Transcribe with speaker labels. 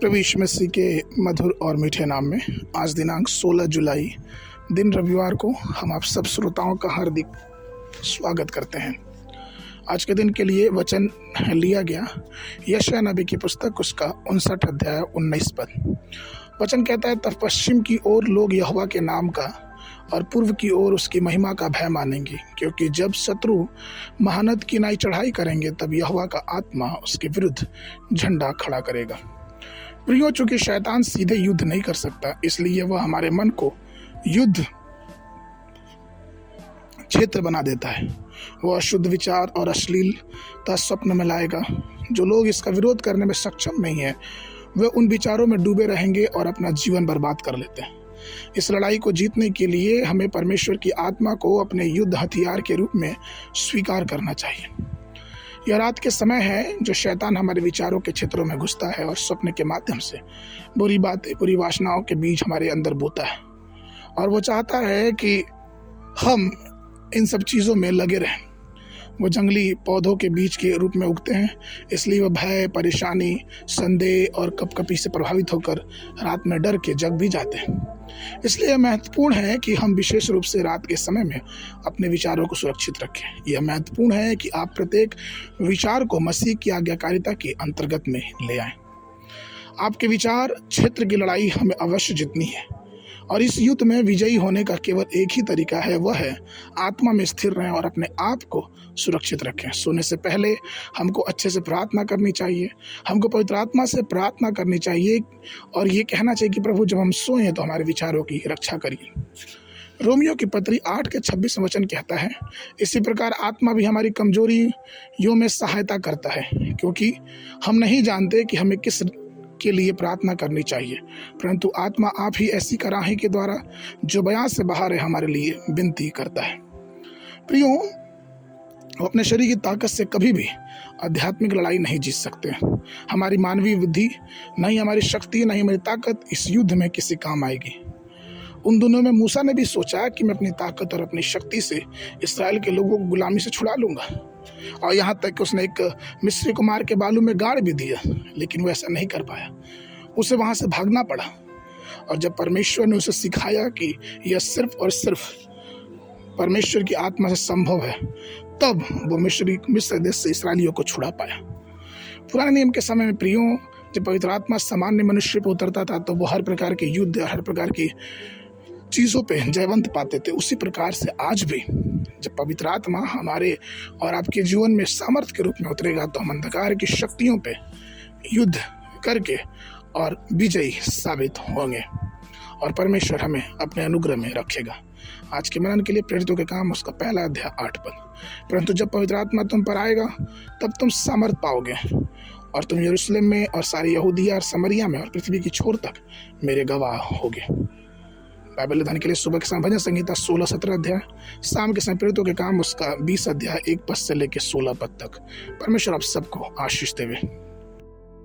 Speaker 1: प्रभु यीशु मसीह के मधुर और मीठे नाम में आज दिनांक 16 जुलाई दिन रविवार को हम आप सब श्रोताओं का हार्दिक स्वागत करते हैं। आज के दिन के लिए वचन लिया गया यशायाह नबी की पुस्तक उसका 59 अध्याय 19 पद। वचन कहता है, तब पश्चिम की ओर लोग यहोवा के नाम का और पूर्व की ओर उसकी महिमा का भय मानेंगे, क्योंकि जब शत्रु महानद की नाई चढ़ाई करेंगे तब यहोवा का आत्मा उसके विरुद्ध झंडा खड़ा करेगा। प्रियो, चूंकि शैतान सीधे युद्ध नहीं कर सकता, इसलिए वह हमारे मन को युद्ध क्षेत्र बना देता है। वह अशुद्ध विचार और अश्लीलता स्वप्न में लाएगा। जो लोग इसका विरोध करने में सक्षम नहीं है वे उन विचारों में डूबे रहेंगे और अपना जीवन बर्बाद कर लेते हैं। इस लड़ाई को जीतने के लिए हमें परमेश्वर की आत्मा को अपने युद्ध हथियार के रूप में स्वीकार करना चाहिए। यह रात के समय है जो शैतान हमारे विचारों के क्षेत्रों में घुसता है और स्वप्न के माध्यम से बुरी बातें, बुरी वासनाओं के बीज हमारे अंदर बोता है, और वो चाहता है कि हम इन सब चीज़ों में लगे रहें। वो जंगली पौधों के बीज के रूप में उगते हैं, इसलिए वह भय, परेशानी, संदेह और कपकपी से प्रभावित होकर रात में डर के जग भी जाते हैं। इसलिए महत्वपूर्ण है कि हम विशेष रूप से रात के समय में अपने विचारों को सुरक्षित रखें। यह महत्वपूर्ण है कि आप प्रत्येक विचार को मसीह की आज्ञाकारिता के अंतर्गत में ले आएं। आपके विचार क्षेत्र की लड़ाई हमें अवश्य जीतनी है, और इस युद्ध में विजयी होने का केवल एक ही तरीका है, वह है आत्मा में स्थिर रहें और अपने आप को सुरक्षित रखें। सोने से पहले हमको अच्छे से प्रार्थना करनी चाहिए, हमको पवित्र आत्मा से प्रार्थना करनी चाहिए और ये कहना चाहिए कि प्रभु, जब हम सोएं तो हमारे विचारों की रक्षा करिए। रोमियो की पत्री 8 के 26 वचन कहता है, इसी प्रकार आत्मा भी हमारी कमजोरियों में सहायता करता है, क्योंकि हम नहीं जानते कि हमें किस के लिए प्रार्थना करनी चाहिए, परंतु आत्मा आप ही ऐसी कराही के द्वारा जो बयां से बाहर है हमारे लिए विनती करता है। प्रियो, अपने शरीर की ताकत से कभी भी आध्यात्मिक लड़ाई नहीं जीत सकते। हमारी मानवीय बुद्धि, नहीं हमारी शक्ति, नहीं हमारी ताकत इस युद्ध में किसी काम आएगी। उन दिनों में मूसा ने भी सोचा कि मैं अपनी ताकत और अपनी शक्ति से इस्राएल के लोगों को गुलामी से छुड़ा लूंगा, और यहाँ तक कि उसने एक मिस्री को मार के बालू में गाड़ भी दिया, लेकिन वो ऐसा नहीं कर पाया। उसे वहाँ से भागना पड़ा, और जब परमेश्वर ने उसे सिखाया कि यह सिर्फ और सिर्फ परमेश्वर की आत्मा से संभव है, तब वो मिस्र देश से इसराइलियों को छुड़ा पाया। पुराने नियम के समय में प्रियो, जब पवित्र आत्मा सामान्य मनुष्य पर उतरता था तो वो हर प्रकार के युद्ध और हर प्रकार की चीज़ों पे जयवंत पाते थे। उसी प्रकार से आज भी जब पवित्र आत्मा हमारे और आपके जीवन में सामर्थ्य के रूप में उतरेगा तो हम अंधकार की शक्तियों पे युद्ध करके और विजयी साबित होंगे, और परमेश्वर हमें अपने अनुग्रह में रखेगा। आज के मनन के लिए प्रेरितों के काम उसका 1 अध्याय 8 पद। परंतु जब पवित्र आत्मा तुम पर आएगा तब तुम सामर्थ पाओगे, और तुम यरूशलेम में और सारी यहूदिया और समरिया में और पृथ्वी की छोर तक मेरे गवाह होगे। बाइबल अध्ययन के लिए सुबह के समय भजन संहिता 16-17 अध्याय, शाम के समय प्रेरितों के काम उसका 20 अध्याय 1 पद से लेकर 16 पद तक। परमेश्वर आप सबको आशीष देवे।